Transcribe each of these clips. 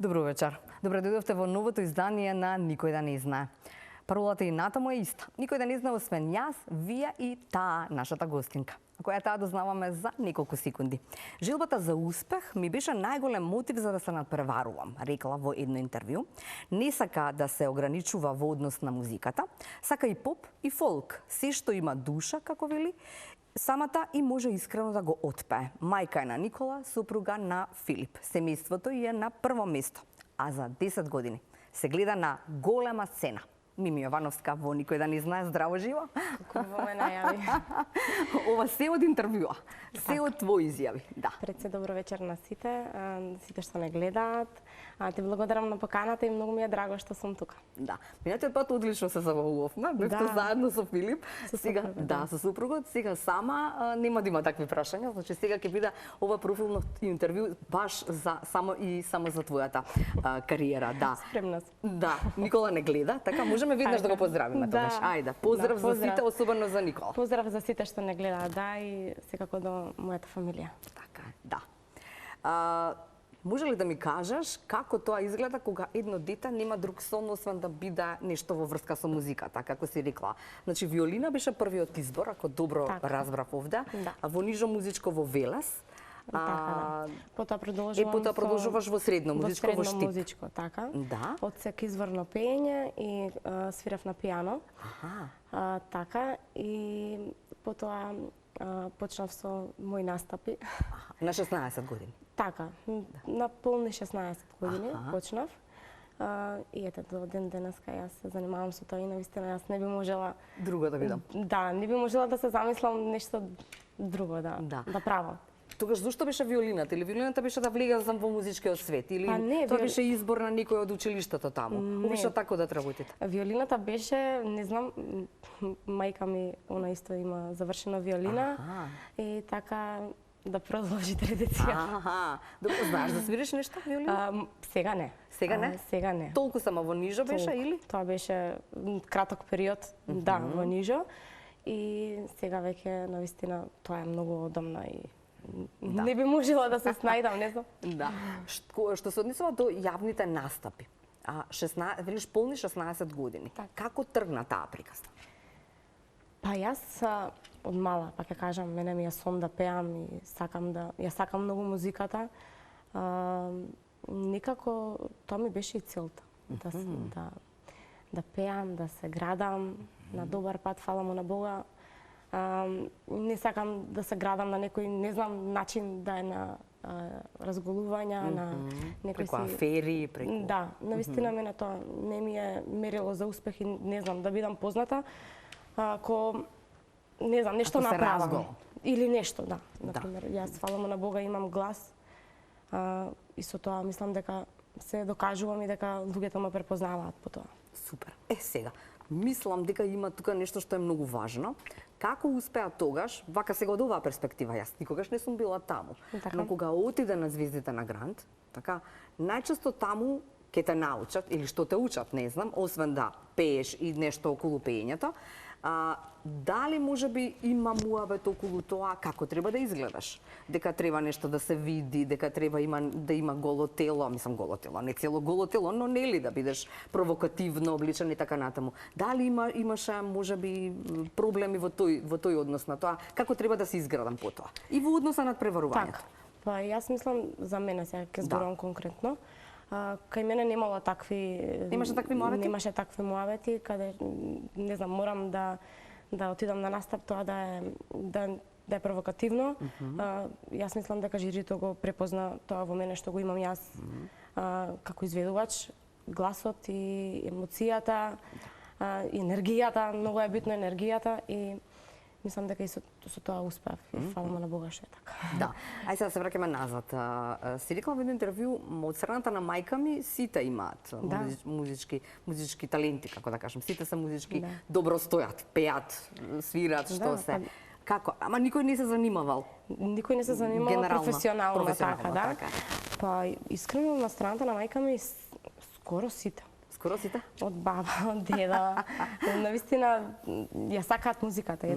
Добро вечер. Добре дојдовте во новото издание на Никој да не знае. Паролата и натаму е иста. Никој да не знае освен јас, вие и таа нашата гостинка, која таа дознаваме за неколку секунди. Желбата за успех ми беше најголем мотив за да се надпреварувам, рекла во едно интервју. Не сака да се ограничува во однос на музиката, сака и поп и фолк, се што има душа, како вели, самата и може искрено да го отпее. Мајка е на Никола, супруга на Филип. Семејството е на прво место, а за 10 години се гледа на голема сцена. Мими Јовановска во Никој да не знае, здраво живо. Како ме најави. Ова се од интервјуа, се од твои изјави. Да. Пред се добро вечер на сите, сите што не гледаат. Ти благодарам на поканата и многу ми е драго што сум тука. Да. Минатиот пат одлично се забавувавме, бевте заедно со Филип. Сега, да, со супругот, сега сама нема да има такви прашања, значи сега ќе биде ова профилно интервју баш за само за твојата кариера, да. Спремна сум. Да, Никола не гледа, така можеме веднаш да го поздравиме тогаш. Ајде, поздрав за сите, особено за Никола. Поздрав за сите што не гледаат, да, и секако до мојата фамилија. Така, да. Може ли да ми кажеш како тоа изгледа кога едно дете нема друг сон освен да биде нешто во врска со музиката, како си рекла? Значи виолина беше првиот избор, ако добро разбрав овде, а во нижо музичко во Велес. Така, да. Потоа продолжуваш во средно музичко во Штип. Музичко, така. Да. Одсек изворно пеење и свирав на пијано. Така, и потоа почнав со мои настапи. На 16 години? Така, на полни 16 години почнав. И ете, до ден денеска јас се занимавам со тоа и навистина јас не би можела... Друго да видам? Да, не би можела да се замислам нешто друго да правам. Тогаш зошто беше виолината? Или виолината беше да влегам во музичкиот свет? Или не, тоа беше избор на некој од училиштето таму? Беше така да работите? Виолината беше, не знам, мајка ми, она исто има завршена виолина и така да продолжи традиција. Добро, знаеш да свириш нешто виолина? Сега не. Сега не? Сега не. Толку само во нижо беше или? Тоа беше краток период, да, во нижо. И сега веќе навистина тоа е многу одамна и не би можела да се снајдам, не знам. Да. Што се однесува до јавните настапи, велиш полни 16 години. Како тргна таа приказна? Па јас од мала, па ќе кажам, мене ми е сон да пеам и сакам многу музиката. Некако тоа ми беше и целта. Да пеам, да се градам на добар пат, фала му на Бога. Не сакам да се градам на некој, не знам, начин да е на разголувања, на некој преку афери, преку... Да, навистина мене тоа не ми е мерило за успех и не знам, да бидам позната, ако, не знам, нешто направам. Или нешто, да. Например, јас, фала му на Бога, имам глас и со тоа мислам дека се докажувам и дека луѓето ме препознаваат по тоа. Супер. Сега, мислам дека има тука нешто што е многу важно. Како успеа тогаш, вака сега од оваа перспектива, јас никогаш не сум била таму, но кога отиде на Звездите на Грант, така, најчесто таму ќе те научат, или што те учат, не знам, освен да пееш и нешто околу пеењето, дали можеби има муабет околу тоа како треба да изгледаш? Дека треба нешто да се види, дека треба да има голо тело, мислам голо тело, не цело голо тело, но нели да бидеш провокативно обличен и така натаму. Дали имаше можеби проблеми во тој однос на тоа, како треба да се изградам по тоа? И во односа на преварувањето. Па јас мислам за мене сега ќе зборувам конкретно. Кај мене немало такви... Немаше такви муабети? Немаше такви муабети, каде, не знам, морам да отидам на настап, тоа да е провокативно. Јас мислам дека жирито го препозна тоа во мене што го имам јас како изведувач, гласот и емоцијата, и енергијата, многу е битно енергијата и мислам дека и со тоа успеав и фала му на Бога што е така. Да. Ај сега се враќаме назад. Си рекла во едно интервју, од страната на мајка ми сите имаат музички таленти, како да кажам. Сите се музички, добро стојат, пеат, свират, што се. Како? Ама никој не се занимавал? Никој не се занимавал професионално, така, да. Па искрено на страната на мајка ми скоро сите. скоро сите? Од баба, од деда. Навистина, ја сакаат музиката.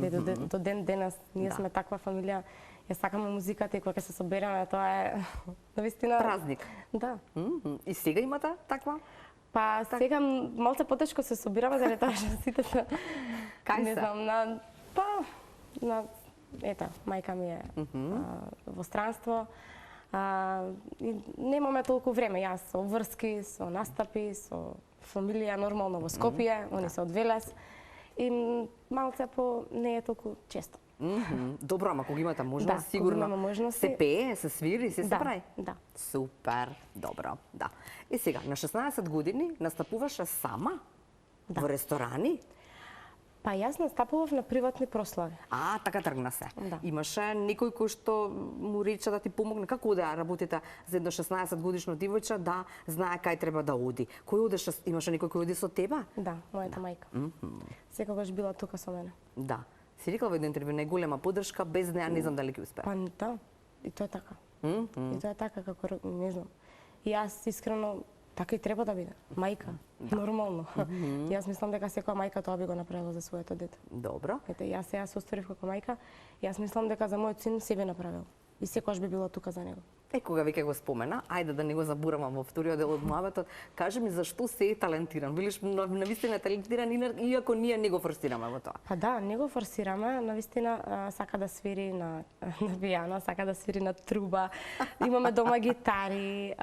До ден денес ние сме таква фамилија. Ја сакаме музиката и кога се собереме, тоа е навистина Празник. Да. И сега имате таква? Па сега малце потешко се собираме заради тоа што сите се Кај не се? знам на мајка ми е во странство. И немаме толку време. Јас со врски, со настапи, со фамилија нормално во Скопје, они се од Велес. И малце не е толку често. Добро, ама кога имате можност, Да, сигурно кога имаме можности. се пее, се свири, се прави? Да. Супер, добро, да. И сега, на 16 години настапуваше сама во ресторани? Па јас настапував на приватни прослави. Така тргна се. Да. Имаше некој кој што му рече да ти помогне. Како да работите за едно 16 годишно девојче да знае кај треба да оди? Кој одеше, имаше некој кој оди со тебе? Да, мојата мајка. Секогаш била тука со мене. Да. Си рекла во едно интервју, најголема поддршка, без неа не знам дали ќе успее. Па да, и тоа е така. И тоа е така, како не знам. И јас искрено така и треба да биде. Мајка, нормално. Јас мислам дека секоја мајка тоа би го направила за своето дете. Добро. Ете, јас сега се остварив како мајка, јас мислам дека за мојот син се би направил. И секогаш би била тука за него. Кога веќе го спомена, ајде да не го заборавам во вториот дел од муабетот, кажи ми зашто се е талентиран? Велиш навистина е талентиран, иако ние не го форсираме во тоа. Па да, не го форсираме, навистина сака да свири на пијано, сака да свири на труба. Имаме дома гитари,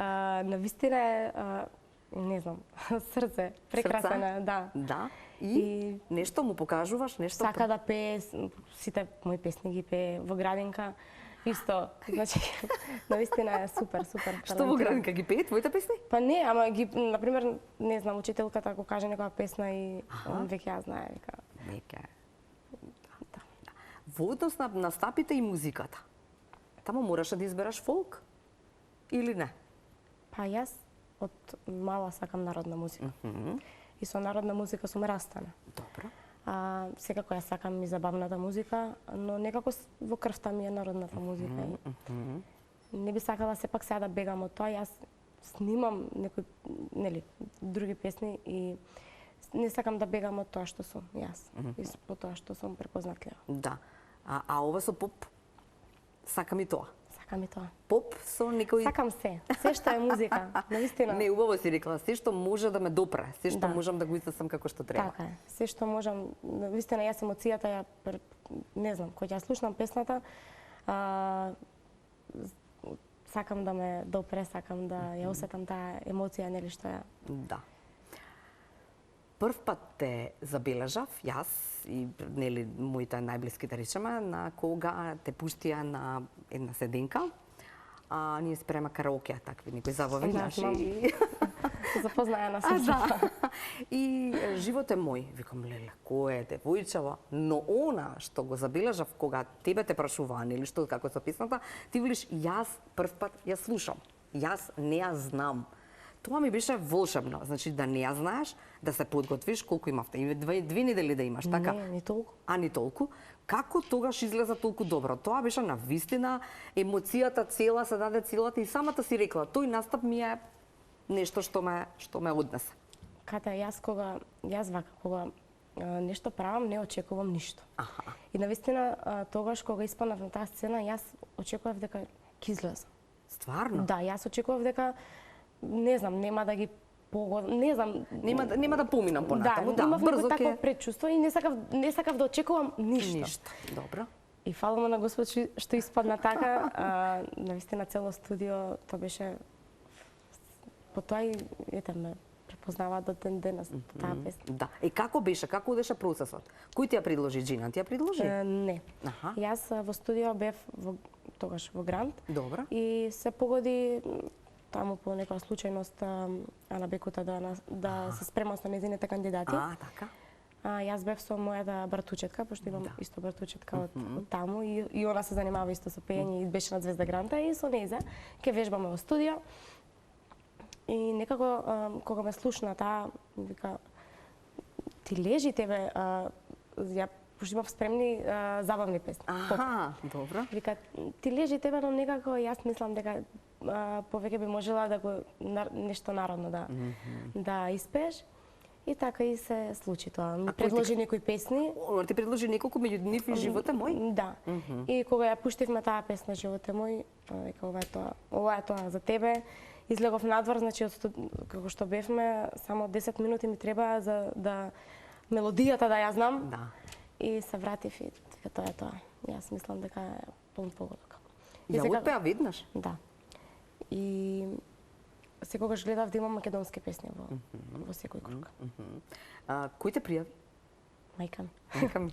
навистина е не знам, срце, прекрасен е, да. Да. И нешто му покажуваш, нешто сака да пее, сите мои песни ги пее во градинка. Исто, значи, навистина е супер. Што во градинка ги пее твоите песни? Па не, ама ги, например, не знам, учителката ако каже некоја песна и веќе ја знае, вика. Веќе. Да. Во однос на настапите и музиката, тамо мораше да избераш фолк или не? Па јас од мала сакам народна музика. И со народна музика сум растана. Добро. Секако ја сакам и забавната музика, но некако во крвта ми е народната музика. Не би сакала сепак сега да бегам од тоа. Јас снимам некои, други песни и не сакам да бегам од тоа што сум јас. И по тоа што сум препознатлива. Да. А ова со поп? Сакам и тоа. Сакам и тоа. Поп со некој... Сакам се што е музика, навистина. Не, убаво си рекла, се што може да ме допре, се што можам да го изнесам како што треба. Така е, се што можам, навистина јас емоцијата ја, не знам, кога ја слушнам песната, сакам да ме допре, сакам да ја осетам таа емоција, нели што ја... Да. Прв пат те забележав, јас и нели моите најблиски да речеме, на кога те пуштија на една седенка, ние спрема караоке, такви некои забави наши. Запознаја на се. Да. И живот е мој. Викам, леле, кој е девојчева? Но она што го забележав кога тебе те прашуваа или што како со песната, ти велиш јас прв пат ја слушам. Јас не ја знам. Тоа ми беше волшебно. Значи да не ја знаеш, да се подготвиш, колку имавте? И две недели да имаш, така? Не, ни толку. Ни толку. Како тогаш излеза толку добро? Тоа беше на вистина, емоцијата цела се даде целата и самата си рекла, тој настап ми е нешто што ме однесе. Ката, јас вака, кога нешто правам, не очекувам ништо. И навистина, тогаш кога испаднав на таа сцена, јас очекував дека ќе излезам. Стварно? Да, јас очекував дека не знам, нема да ги не знам, нема да поминам понатаму, да, имав брзо такво предчувство и не сакав да очекувам ништо. Добро. И фала му на Господ што испадна така, навистина цело студио, тоа беше по тоа и ме препознава до ден денес таа песна. Да. И како беше, како одеше процесот? Кој ти ја предложи, Джина? Ти ја предложи? Не. Јас во студио бев тогаш во Грант. Добро. И се погоди таму по некоја случајност Ана Бекута да се спрема со нејзините кандидати. Така. Јас бев со мојата братучетка, пошто имам исто братучетка од таму и она се занимава исто со пеење и беше на Звезда Гранта и со нејза ќе вежбаме во студио. И некако кога ме слушна таа, вика, ти лежи тебе, ја пошто имав спремни забавни песни. Добро. Вика, ти лежи тебе, но некако јас мислам дека повеќе би можела да го нешто народно да испееш. И така и се случи тоа. Ми предложи некои песни. Ти предложи неколку, меѓу нив и Живот е мој? Да. И кога ја пуштивме таа песна Живот е мој, века ова е тоа за тебе. Излегов надвор, значи како што бевме, само 10 минути ми треба за да мелодијата да ја знам. Да. И се вратив и тоа е тоа. Јас мислам дека е полн погодок. Ја успеа веднаш? Да. И секогаш гледав да имам македонски песни во секој круг. Кој те пријави? Мајка ми. Мајка ми.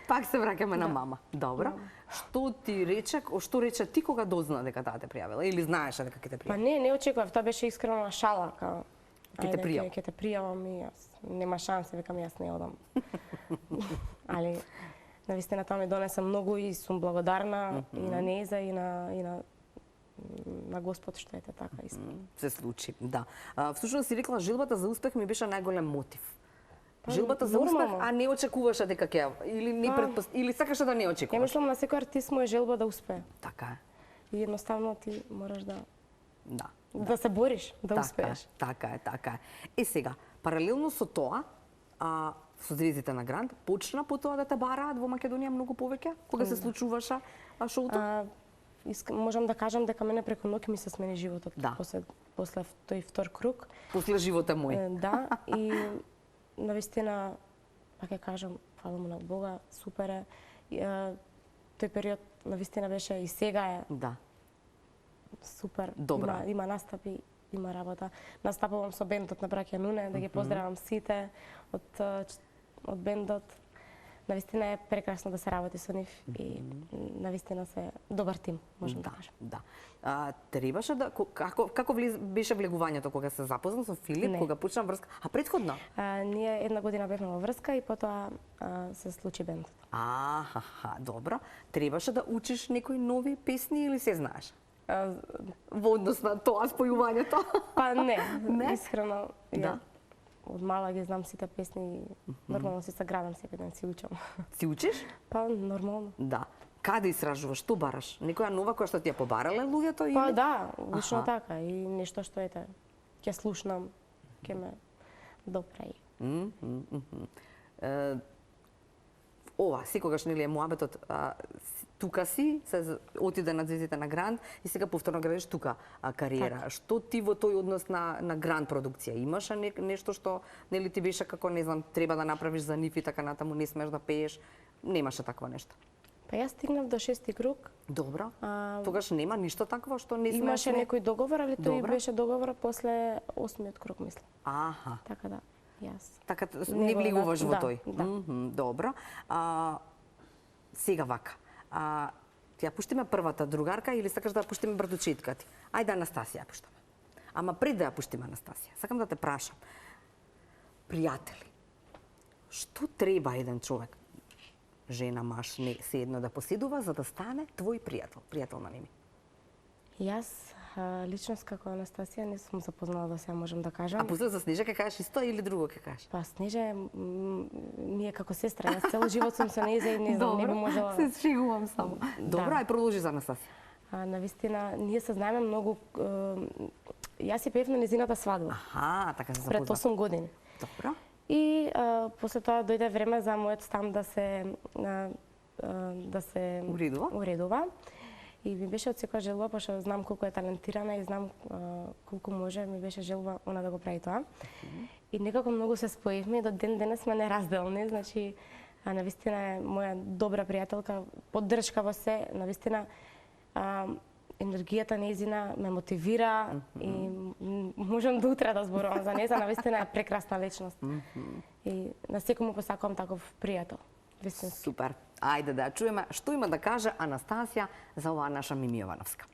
Пак се враќаме на мама. Добро. Што ти рече, што рече ти кога дозна дека таа те пријавила или знаеше дека ќе те пријави? Па не очекував, тоа беше искрена шала, као Ќе те пријавам и јас нема шанси, викам јас не одам. Али навистина тоа ми донесе многу и сум благодарна и на Неза и на Господ што ете така исто. Се случи, да. Всушност си рекла желбата за успех ми беше најголем мотив. Желбата за успех, а не очекуваше дека ќе или сакаше да не очекуваш. Ја мислам на секој артист му е желба да успее. Така е. И едноставно ти мораш да се Да. бориш, да успееш. Така е. И сега, паралелно со тоа, со звездите на Гранд, почна потоа да те бараат во Македонија многу повеќе, кога се случуваше шоуто? Можам да кажам дека мене преку ноќ ми се смени животот после тој втор круг. После Живот е мој. Да, и навистина, пак ќе кажам, фала му на Бога, супер е. Тој период навистина беше и сега е. Да. Супер. Добра. Има настапи, има работа. Настапувам со бендот на браќа Нуне, да ги поздравам сите од бендот. Навистина е прекрасно да се работи со нив и навистина се добар тим, можам да кажам. Да. Требаше да како беше влегувањето кога се запозна со Филип, кога почна врска? Претходно? Ние една година бевме во врска и потоа се случи бендот. Добро. Требаше да учиш некои нови песни или се знаеш? Во однос на тоа спојувањето? Па не, искрено. Да. Од мала ги знам сите песни и нормално си саградам секој ден, си учам. Си учиш? Па нормално. Да. Каде истражуваш, што бараш? Некоја нова која што ти ја побарале луѓето или? Па да, лично така и нешто што ќе слушнам, ќе ме допраи. Ова, секогаш нели е муабетот, тука си, се отиде на звездите на Гранд и сега повторно градиш тука кариера. Так. Што ти во тој однос на Гранд продукција? Имаше нешто што нели ти беше како, не знам, треба да направиш за нив и така натаму, не смеш да пееш? Немаше такво нешто? Па јас стигнав до 6-ти круг. Добро. Тогаш нема ништо такво што не смеш? Имаше некој договор, али тој беше договор после 8-миот круг, мислам. Така да. Така не влегуваш во тој. Да. Добро. Сега вака. Ти ја пуштиме првата другарка или сакаш да ја пуштиме братучетката ти? Ајде Анастасија ја пуштаме. Ама пред да ја пуштиме Анастасија, сакам да те прашам. Пријатели, што треба еден човек, жена, маж, не, се едно да поседува за да стане твој пријател на ними? Јас личност како Анастасија не сум запознала до сега, можам да кажам. После за Снежа ќе кажеш исто или друго ќе кажеш? Па Снежа ми е како сестра, јас цело живот сум со нејза и не знам, не би можела. Се шегувам само. Добро, ај продолжи за Анастасија. Навистина, ние се знаеме многу. Јас ја пеев на незината свадба. Така се запознав. Пред 8 години. Добро. И после тоа дојде време за мојот стан да се уредува. И ми беше од секоја желба, пошто знам колку е талентирана и знам колку може, ми беше желба она да го прави тоа. И некако многу се споивме и до ден денес сме неразделни, значи навистина е моја добра пријателка, поддршка во се, навистина енергијата нејзина ме мотивира и можам до утре да зборувам за неја, навистина е прекрасна личност. И на секој му посакувам таков пријател. Супер. Ајде да чуеме што има да каже Анастасија за оваа наша Мими Јовановска.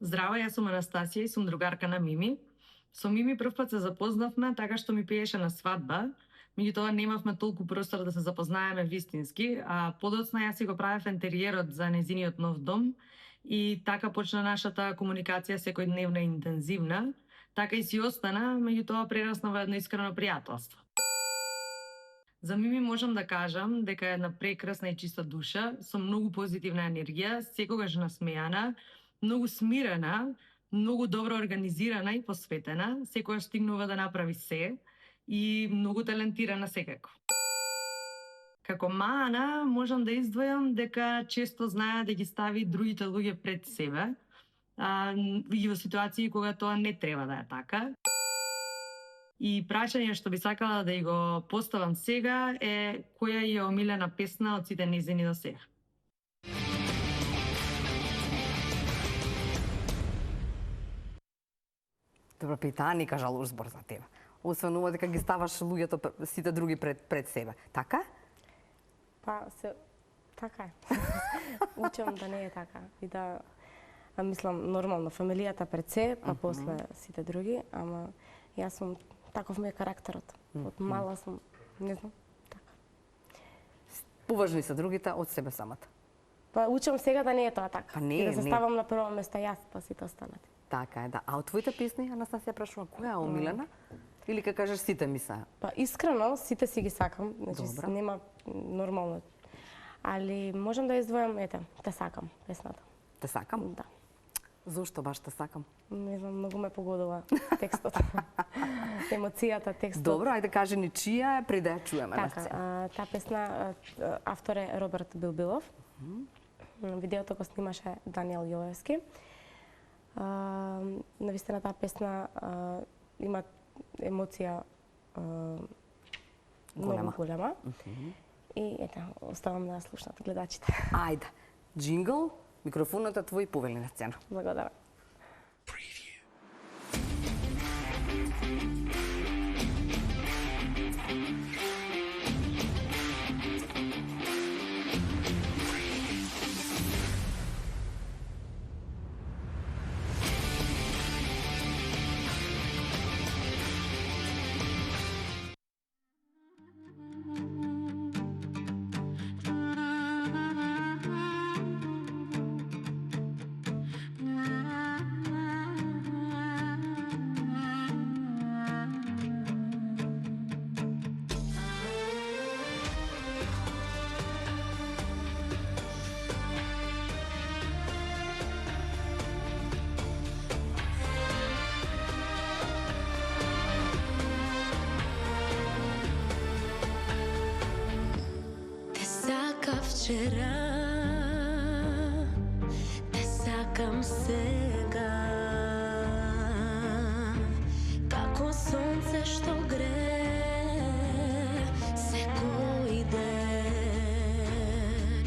Здраво, јас сум Анастасија и сум другарка на Мими. Со Мими првпат се запознавме така што ми пееше на свадба. Меѓутоа немавме толку простор да се запознаеме вистински, а подоцна јас си го правев интериерот за нејзиниот нов дом и така почна нашата комуникација секојдневна и интензивна. Така и си остана, меѓутоа прерасна во едно искрено пријателство. За Мими можам да кажам дека е една прекрасна и чиста душа, со многу позитивна енергија, секогаш насмејана, многу смирена, многу добро организирана и посветена, секогаш стигнува да направи се и многу талентирана секако. Како мана можам да издвојам дека често знае да ги стави другите луѓе пред себе, и во ситуации кога тоа не треба да е така. И прашање што би сакала да ја го поставам сега е која е омилена песна од сите нејзини до сега. Добро питање, не кажа лош збор за тебе. Освен ова дека ги ставаш луѓето сите други пред себе. Така? Така е. Учам да не е така. И да, мислам, нормално, фамилијата пред се, па после сите други, ама јас сум, таков ми е карактерот. Од мала сум, не знам, така. Поважни се другите од себе самата. Па учам сега да не е тоа така. Па не, и да се ставам на прво место јас, па сите останати. Така е, да. А од твоите песни, Анастасија прашува, која е омилена? Или ка кажеш сите ми се? Па искрено, сите си ги сакам, значи нема нормално. Али можам да издвојам, Те сакам, песната. Те сакам? Да. Зошто баш Те сакам? Не знам, многу ме погодува текстот. Емоцијата, текстот. Добро, ајде кажи ни чија е, пред да ја чуеме на сцена. Така, таа песна, автор е Роберт Билбилов. Видеото го снимаше Даниел Јовевски. Навистина таа песна има емоција многу голема. И оставам да слушнат гледачите. Ајде, джингл, микрофонот е твој, повели на сцена. Благодарам. Вчера, те сакам сега, како сонце што грее секој ден.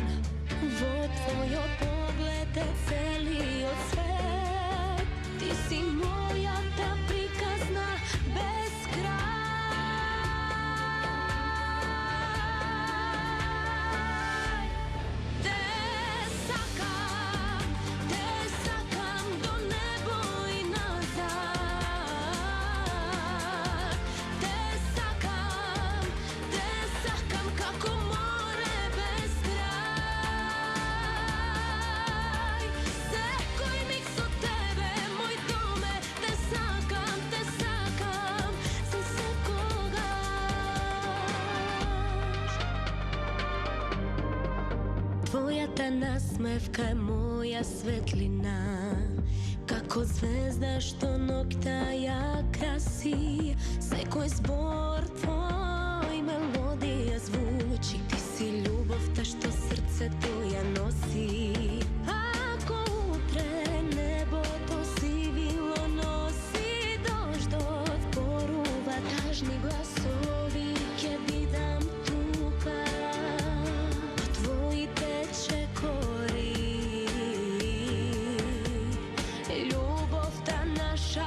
Во твојот поглед е целиот свет, ти си мојата приказна без крај. Твојата насмевка е моја светлина, како звезда што ноќта ја краси. Секој збор твој мелодија звучи, ти си љубовта што срцето ја носи. Ако утре небото сивило носи, дождот порува тажни гласови, ќе бидам тука. Љубовта наша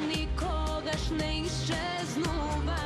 никогаш не исчезнува.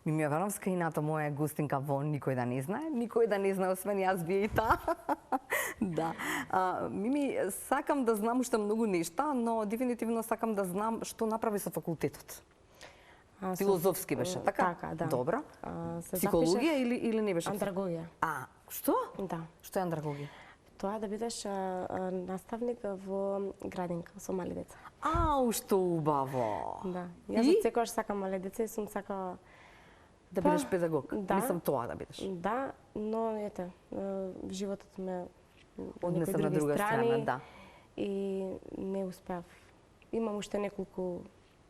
Мими Јовановска, ината моја гостинка во Никој да не знае, никој да не знае освен јас, вие и таа. Да. Мими, сакам да знам уште многу нешта, но дефинитивно сакам да знам што направи со факултетот. Филозофски беше, така? Така, да. Добра. Психологија или не беше? Андрагогија. Што? Да. Што е андрагогија? Тоа да бидеш наставник во градинка со мали деца. Што убаво. Да. Јас од секогаш сакам мали деца и сум сакала да бидеш педагог. Да. Мислам тоа да бидеш. Да, но ете, животот ме однесе на друга страна, да. И не успеав. Имам уште неколку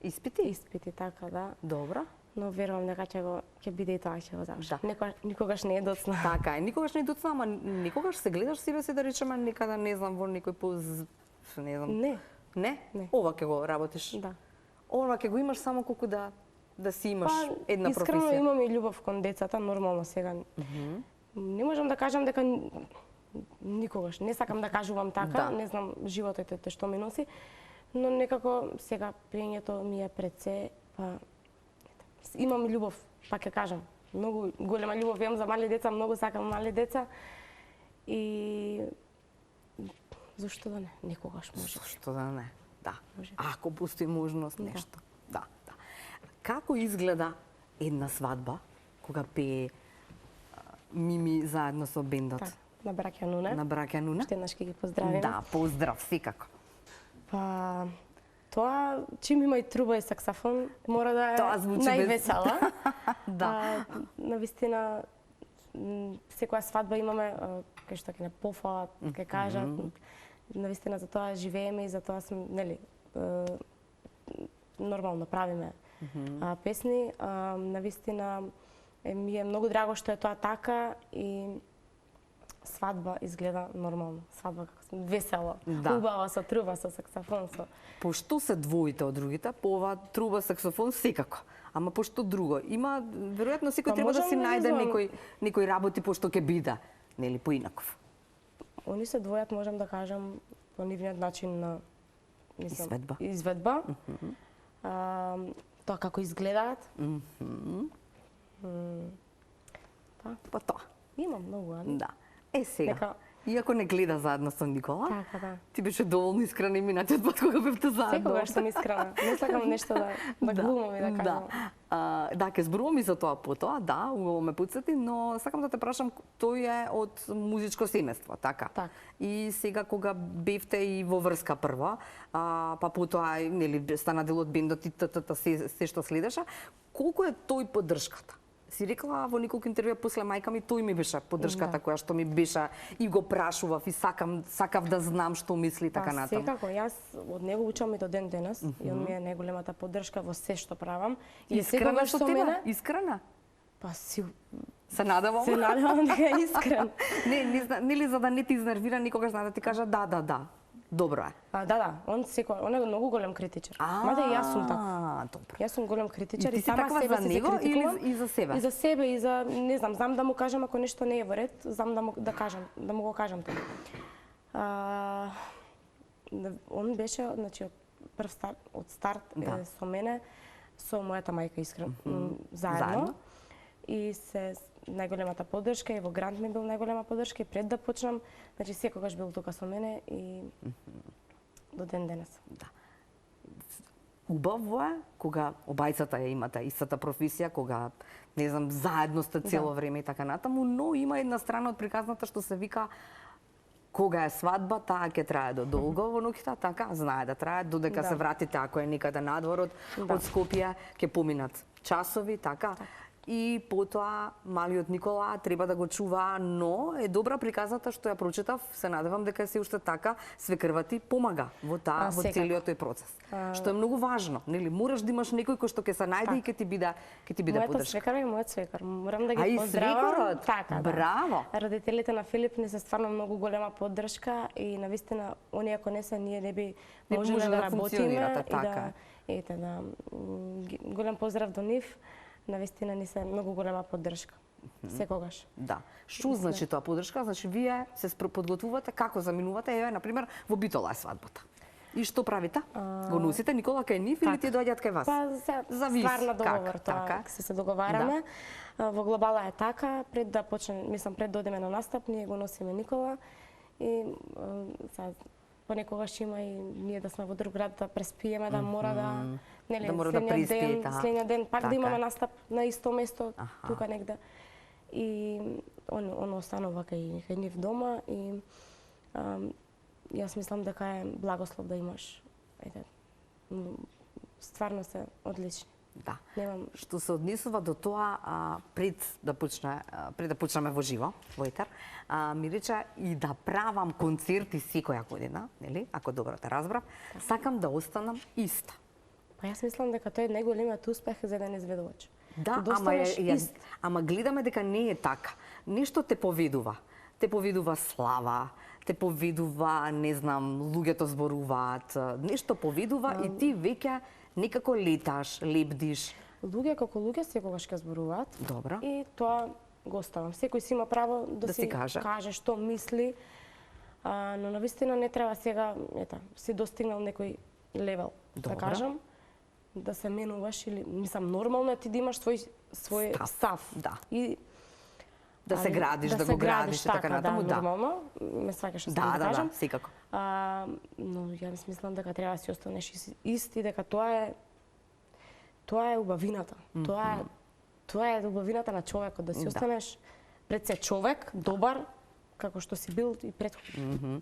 испити, така, да. Добра. Но верувам дека ќе биде и тоа ќе го завршам. Да. Никогаш не е доцна. Така е, никогаш не е доцна, ама никогаш се гледаш себе си да речеме некада, не знам, во некој не знам. Не. Не? Не. Ова ќе го работиш? Да. Ова ќе го имаш само колку да си имаш една професија. Искрено имам и љубов кон децата, нормално сега. Не можам да кажам дека никогаш, не сакам да кажувам така, не знам животот што ми носи, но некако сега приењето ми е пред се, па имам љубов, па ќе кажам. Многу голема љубов имам за мали деца, многу сакам мали деца и зошто да не? Некогаш може. Зошто да не? Да. Може. Ако постои можност нешто. Да, да. Како изгледа една свадба кога пее Мими заедно со бендот? Так, на браќа Нуна. На браќа Нуна. Ще еднаш ќе ги поздравиме. Да, поздрав секако. Па тоа, чим има и труба и саксофон, мора да е највесела. Да. Навистина, секоја свадба имаме, кај што ќе не пофалат, ќе кажат. Навистина за тоа живееме и за тоа сме, нели, нормално правиме песни. Навистина, ми е многу драго што е тоа така и свадба изгледа нормално. Свадба како весела, убава со труба, со саксофон, со. Пошто се двоите од другите, по ова труба, саксофон секако. Ама пошто друго? Има веројатно секој треба да си најде некој работи пошто ќе биде, нели поинаков. Они се двојат, можам да кажам, по нивниот начин на изведба. Тоа како изгледаат. Па тоа. Има многу, али? Да. Сега, иако не гледа заедно со Никола, така, да. Ти беше доволно искрена и минатиот пат кога бевте заедно. Секогаш сум искрена. Не сакам нешто да глумам и да кажам. Да, ќе зборувам и за тоа потоа, да, убаво ме потсети, но сакам да те прашам, тој е од музичко семејство, така? Так. И сега кога бевте и во врска прва, па потоа нели стана дел од бендот и се што следеше, колку е тој поддршката? Си рекла во неколку интервјуа после мајка ми, тој ми беше поддршката која што ми беше и го прашував и сакав да знам што мисли така натаму. Секако, јас од него учам и до ден денес и он ми е најголемата поддршка во се што правам. И секогаш со мене? Искрена? Па си се надевам. Се надевам дека е искрен. Нели за да не ти изнервира, никогаш знае да ти кажа да. Добро е. Да, он е многу голем критичар. Мада и јас сум така. Добро. Јас сум голем критичар и сама себе се критикувам. Или за себе? И за себе, и за, не знам да му кажам ако нешто не е во ред, знам да му го кажам тоа. Он беше, значи, од старт со мене, со мојата мајка Искра, заедно. И се најголемата поддршка и во Грант ми бил најголема поддршка и пред да почнам, значи секогаш бил тука со мене и до ден денес. Да. Убаво е кога обајцата ја имате истата професија, кога не знам заедно сте цело време и така натаму, но има една страна од приказната што се вика кога е свадба, таа ќе трае до долго во ноќта, така знае да трае додека се вратите ако е некаде надвор од Скопје, ќе поминат часови, така. И потоа малиот Никола треба да го чува, но е добра приказната што ја прочитав, се надевам дека се уште така, свекрвати помага во целиот тој процес. Што е многу важно, нели? Мораш да имаш некој кој што ќе се најде и ќе ти биде поддршка. Мојата свекар и мојот свекар, морам да ги поздравам. свекарот? Така, браво. Родителите на Филип не се стварно многу голема поддршка и навистина оние ако не се ние не би можеле да работиме и да голем поздрав до нив. Навистина ни се многу голема поддршка. Секогаш. Да. Што значи тоа поддршка? Значи вие се подготвувате како заминувате, еве на пример во Битола е свадбата. И што правите? Го носите Никола кај нив или ти доаѓаат кај вас? Па ствар на договор тоа, се договараме. Во глобала е така, пред да одиме на настап, ние го носиме Никола и понекогаш има и ние да сме во друг град да преспиеме, да мора да следниот ден пак да имаме настап на исто место, тука негде. И он останува кај нив дома и јас мислам дека е благослов да имаш. Стварно се одлични. Да. Што се однесува до тоа, пред да почнеме во живо, во етер, ми рече и да правам концерти секоја година, нели? Ако добро те разбрав, сакам да останам иста. Па јас мислам дека тој е најголемиот успех за еден изведувач. Да, ама гледаме дека не е така. Нешто те поведува. Те поведува слава, те поведува, не знам, луѓето зборуваат, нешто поведува и ти веќе некако леташ, лебдиш. Луѓе како луѓе секогаш ќе зборуваат. Добро. И тоа го оставам. Секој си има право да си каже што мисли, но навистина не треба сега, си достигнал некој левел, да кажам, да се менуваш или мислам нормално е ти да имаш свој став. Да. И да се градиш, да го градиш и така натаму, да. Нормално, ме сваќаш што да кажам. Да, секако. Но јас мислам дека треба да си останеш ист и дека тоа е убавината. Тоа е убавината на човекот, да си останеш пред се човек, добар, како што си бил и претходно.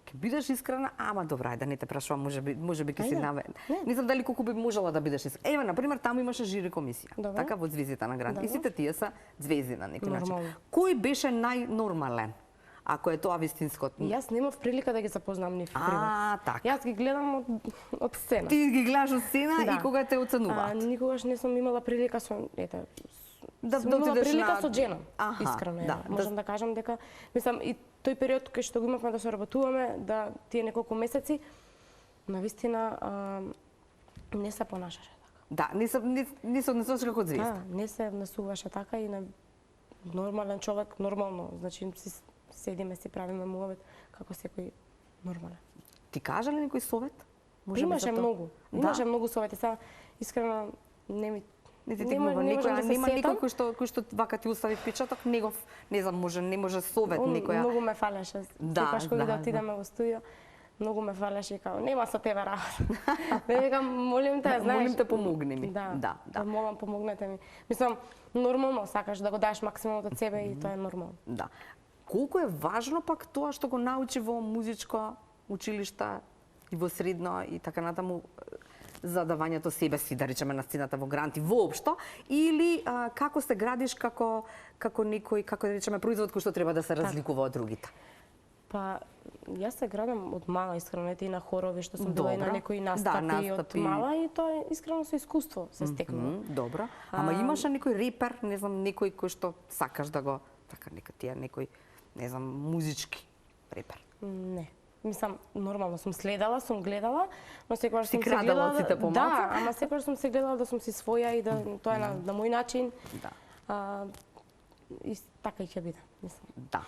Ке бидеш искрена, ама добра, да не те прашувам, можеби ке си наведен. Не знам дали колку би можела да бидеш искрена. Еве, например, таму имаше жири комисија, така во Звездите на Гранд. И сите тие се звезди на некој начин. Кој беше најнормален? Ако е тоа вистинското? Јас немав прилика да ги запознам нив приват. Така. Јас ги гледам од сцена. Ти ги гледаш од сцена и кога те оценуваат? Никогаш не сум имала прилика со со жена, искрено. Можам да кажам дека, мислам, и тој период кај што го имавме да соработуваме, да тие неколку месеци, навистина не се понашаше така. Да, не се однесуваше како звезда. Да, не се однесуваше така и на нормален човек, нормално, значи седиме си правиме муавет како секој нормален. Ти кажа ли некој совет? Имаше многу. Имаше многу совети, сега искрено нема никој кој што вака ти остави впечаток, не знам, не може совет некоја. Многу ме фалеше. Секогаш кога да отидеме во студио, многу ме фалеше и као нема со тебе работа. Не викам, молим те, знаеш. Молим те, помогни ми. Да. Молам, помогнете ми. Мислам, нормално сакаш да го даеш максимумот од себе и тоа е нормално. Да. Колку е важно пак тоа што го научи во музичко училиште и во средно и така натаму за давањето себе си, да речеме, на сцената во Грант и воопшто, или како се градиш како некој, како да речеме, производ кој што треба да се разликува од другите? Па, јас се градам од мала, искрено, и на хорови, што сум била и на некои настапи од мала, и тоа е искрено со искуство се стекнува. Добро. Ама имаше некој репер, не знам, некој кој што сакаш да го, така некој, не знам, музички репер? Не. Мислам, нормално сум следала, сум гледала, но секогаш сум се гледала сите помалку. Да, ама секогаш сум се гледала да сум си своја и да тоа е на мој начин. Да. И така и ќе биде, мислам. Да.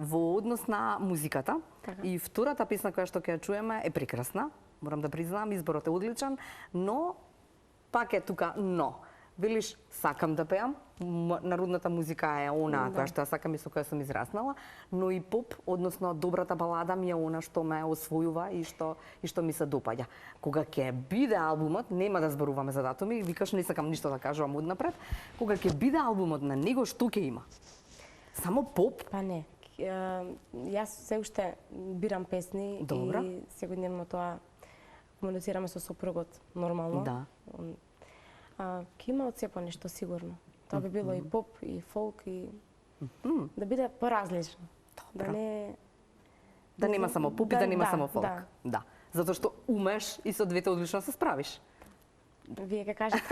Во однос на музиката, и втората песна која што ќе ја чуеме е прекрасна, морам да признам, изборот е одличен, но пак е тука но. Велиш, сакам да пеам, народната музика е она која што ја сакам и со која сум израснала, но и поп, односно добрата балада ми е она што ме освојува и што ми се допаѓа. Кога ќе биде албумот, нема да зборуваме за датуми, викаш не сакам ништо да кажувам однапред, кога ќе биде албумот на него, што ќе има? Само поп? Па не. Јас се уште бирам песни и секојдневно тоа комуницираме со сопругот нормално. Да. Ке има од сепа нешто сигурно. Тоа би било и поп, и фолк, и да биде поразлично. Да не... Да нема само поп и да нема само фолк. Да. Затоа што умеш и со двете одлично се справиш. Вие ке кажете.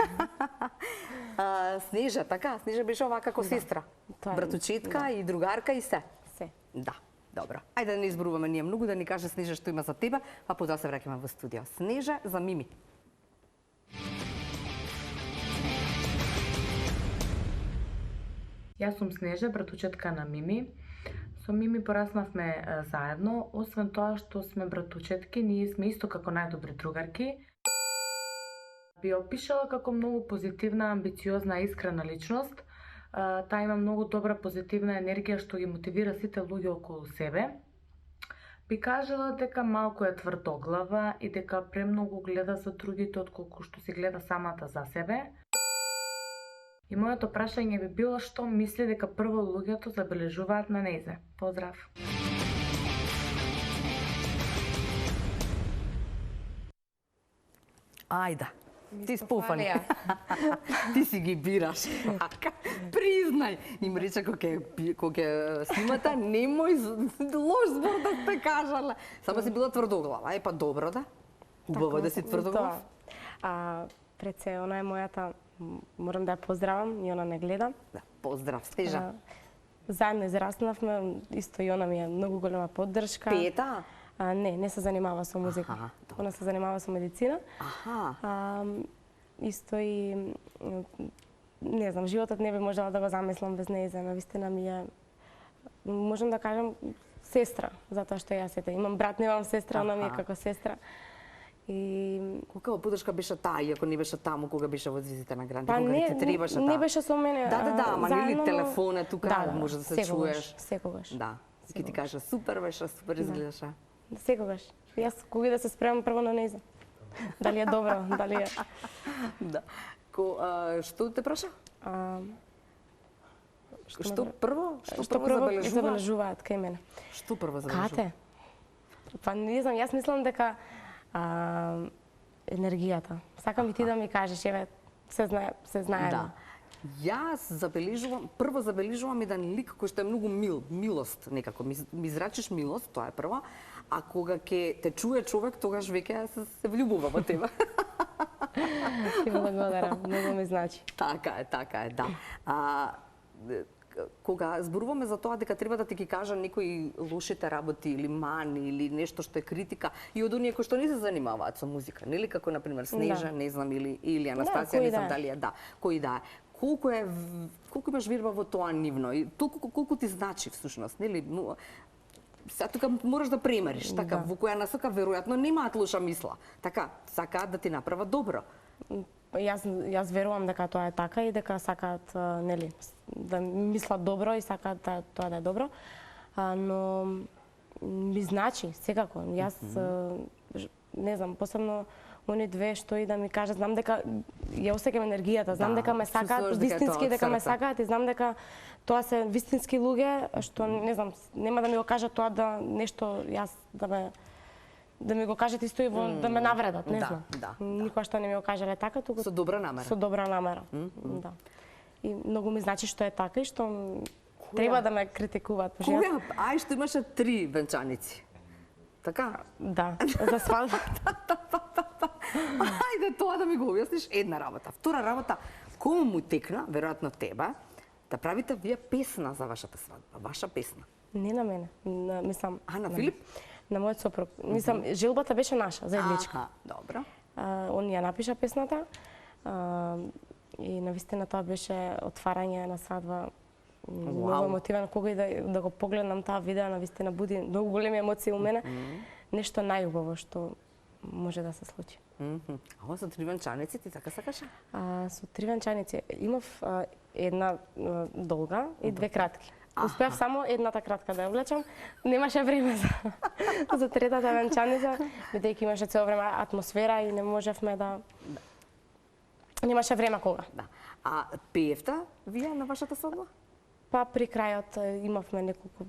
Снежа, така, Снежа беше оваа како сестра. Братучетка и другарка и се. Се. Да. Добро. Ајде да не изборуваме ние многу, да ни каже Снежа што има за тебе, па потоа се враќаме во студио. Снежа за Мими. Јас сум Снежа, братучетка на Мими. Со Мими пораснавме заедно, освен тоа што сме братучетки, ние сме исто како најдобри другарки. Би опишала како многу позитивна, амбициозна, искрена личност. Таа има многу добра позитивна енергија што ги мотивира сите луѓе околу себе. Би кажала дека малку е тврдоглава и дека премногу гледа за другите отколку што си гледа самата за себе. И моето прашање би било што мисли дека прво луѓето забележуваат на нејзе. Поздрав! Ајде, ти спофали. Ти си ги бираш. Признај. Им рече кога снимата, немој лош збор да сте кажала. Само си била тврдоглава. Па добро да. Убаво да си тврдоглав. Пред се, она е мојата, морам да ја поздравам, и она не гледа. Да, поздрав, Снежа. Заедно израснавме, исто и она ми е многу голема поддршка. Пеета? Не се занимава со музика. Она се занимава со медицина. Исто и, не знам, животот не би можела да го замислам без нејзе. Навистина ми е, можам да кажам, сестра, затоа што јас имам брат, немам сестра, она ми е како сестра. И колка поддршка беше таа, иако не беше таму кога беше во звездите на Гранди, кога ти требаше таа? Не беше со мене. Да, ама нели телефон е тука, може да се чуеш. Секогаш. Да. Ки ти кажа супер беше, супер изгледаше. Секогаш. Јас кога да се спремам прво на нејзе. Дали е добро, дали е. Да. Што те праша? Што прво забележуваат кај мене? Што прво забележуваат? Кате? Па не знам, јас мислам дека енергијата. Сакам и ти да ми кажеш, еве, се знаеме. Да. Јас прво забележувам еден лик кој што е многу милост некако. Ми израчиш милост, тоа е прво, а кога ќе те чуе човек, тогаш веќе се влюбува во тебе. Ти благодарам, многу ми значи. Така е, да. Кога зборуваме за тоа дека треба да ти ги кажа некои лошите работи или мани или нешто што е критика и од оние кои што не се занимаваат со музика, нели како на пример Снежа, не знам, или Анастасија, не знам дали е, кој да е. Колку имаш верба во тоа нивно и колку ти значи всушност, нели? Сега тука мораш да премериш, така, во која насока веројатно немаат лоша мисла. Така, сакаат да ти направат добро. Јас верувам дека тоа е така и дека сакаат, нели, да мислат добро и сакаат тоа да е добро, но ми значи секако. Јас не знам, посебно они две што и да ми кажат, знам дека ја осеќам енергијата, знам дека ме сакаат вистински, дека ме сакаат и знам дека тоа се вистински луѓе што не знам, нема да ми го кажат тоа да нешто јас да ми го кажат исто и да ме навредат, не знам. Никоја што не ми го кажале така, туку со добра намера. Со добра намера. Да. И многу ми значи што е така и што треба да ме критикуваат. Која? Што имаше 3 венчаници. Така? Да, за свадба. Ајде тоа да ми го објасниш, една работа. Втора работа, кому му текна, веројатно тебе, да правите вие песна за вашата свадба, ваша песна? Не на мене, мислам... На Филип? На мојот сопруг. Мислам, желбата беше наша, заедничка. Добро. Он ја напиша песната и навистина тоа беше отварање на свадба. Многу емотивен, кога и да го погледнам таа видео, навистина буди многу големи емоции у мене. Нешто најубаво што може да се случи. Ова со 3 венчаници ти така сакаше? Со 3 венчаници имав една долга и 2 кратки. Успеав само едната кратка да ја облечам. Немаше време за третата венчаница, бидејќи имаше цело време атмосфера и не можевме да... Немаше време кога. А пеевте вие на вашата свадба? Па при крајот имавме неколку,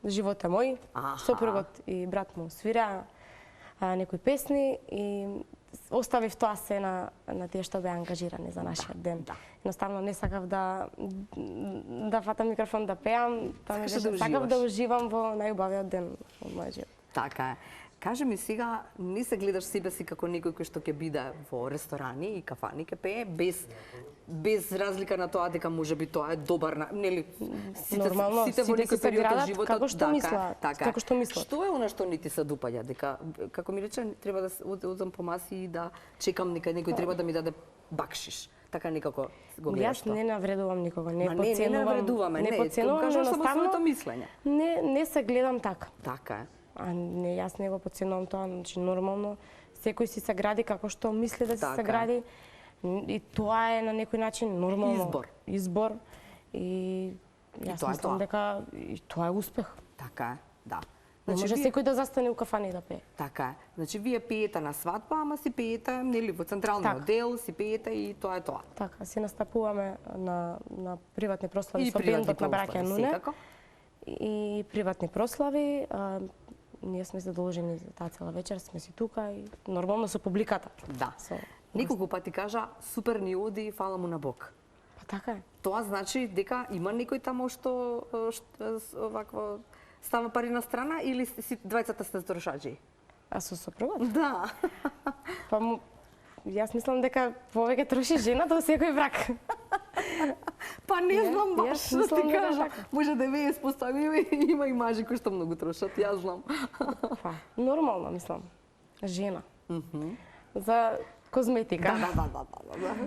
живот е мој, сопругот и брат му свира некои песни и оставив тоа се на тие што беа ангажирани за нашиот ден. Едноставно не сакав да фатам микрофон да пеам, сакав да уживам во најубавиот ден од мојот живот. Така е. Кажи ми сега, не се гледаш себе си како некој кој што ќе биде во ресторани и кафани, ќе пее без разлика на тоа дека можеби тоа е добар, нели? Нормално, сите во некој период од животот како што мислат, како што мислат. Што е она што не ти се допаѓа, дека како ми рече треба да одам по маси и да чекам некој треба да ми даде бакшиш. така некако го Јас гледаш тоа? не навредувам никого, не Ма подценувам. не навредуваме, не подценувам, кажам само едноставно своето мислење. не се гледам така. Така е. А не, јас не го подценувам тоа, значи нормално секој си се гради како што мисли да Така се гради. И тоа е на некој начин нормално. Избор. И јас тоа е мислам тоа. дека и тоа е успех. Така е, да. Не може секој да застане у кафана и да пее. Така е. Значи вие пеете на свадба, ама си пеете нели во централниот дел, си пеете и тоа е тоа. Така, се настапуваме на приватни прослави И со приватни бендот на браќа прослави, Нуне. секако. И приватни прослави, ние сме задолжени за таа цела вечер, сме си тука и нормално со публиката. Да. Неколку пати кажа, супер ни оди, фала му на Бог. Па така е. Тоа значи дека има некој тамо што вакво става пари на страна или си двајцата сте трошаџи? А со сопругот? Да. Па јас мислам дека повеќе троши жената во секој брак. Па не знам баш, јас што мислам ти дека кажа. така. Може да вие испоставиме, има и мажи кои што многу трошат, јас знам. Па, нормално мислам. Жена. За козметика. Да.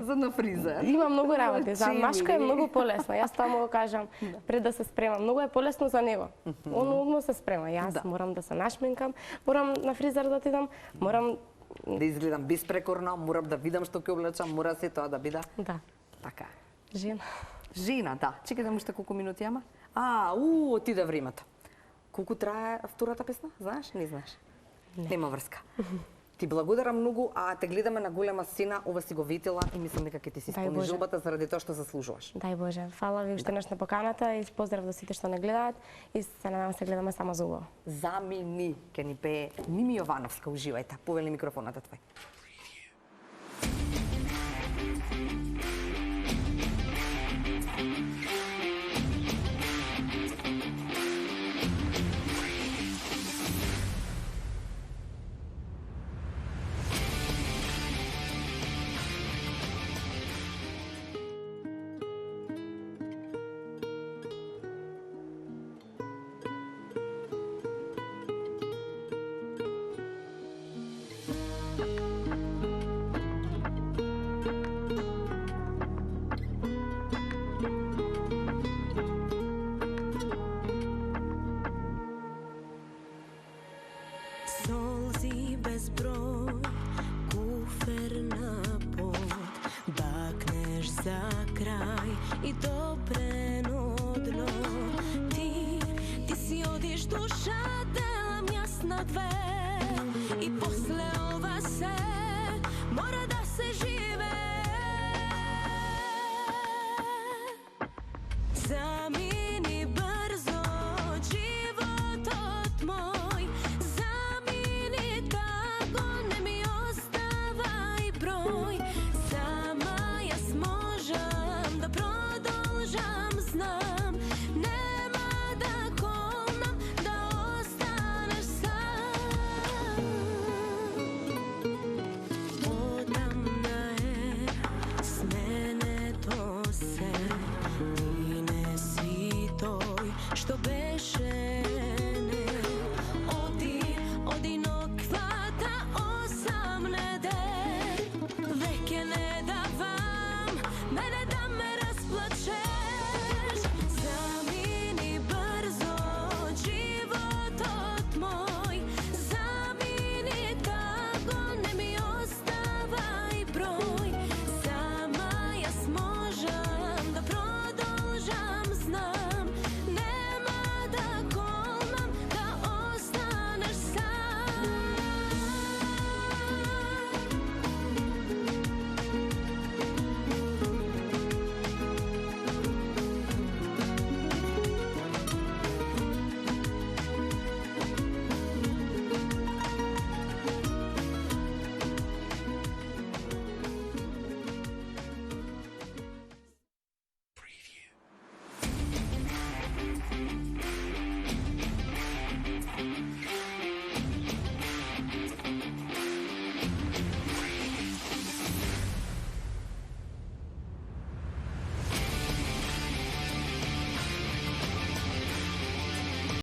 За на фризер. Има многу работи. За Чеми. машка е многу полесно. Јас тоа му го кажам пред да се спремам. Многу е полесно за него. Он одма се спрема. Јас морам да се нашминкам, морам на фризер да отидам, морам да изгледам беспрекорно, морам да видам што ќе облечам, мора се тоа да биде. Да. Така. Жена. Жена, да. Чекај да уште колку минути има. Отиде времето. Колку трае втората песна? Знаеш? Не знаеш. Нема врска. Ти благодарам многу, а те гледаме на голема сцена, ова си го ветила и мислам дека ќе ти се исполни желбата заради тоа што заслужуваш. Дај Боже. Фала ви уште на поканата и поздрав до сите што не гледаат и се надевам се гледаме само за убаво. Замини ќе ни пее Мими Јовановска, уживајте. Повели микрофонот е твој. И допрено дно. Ти си одиш душа, делам јас на две. И после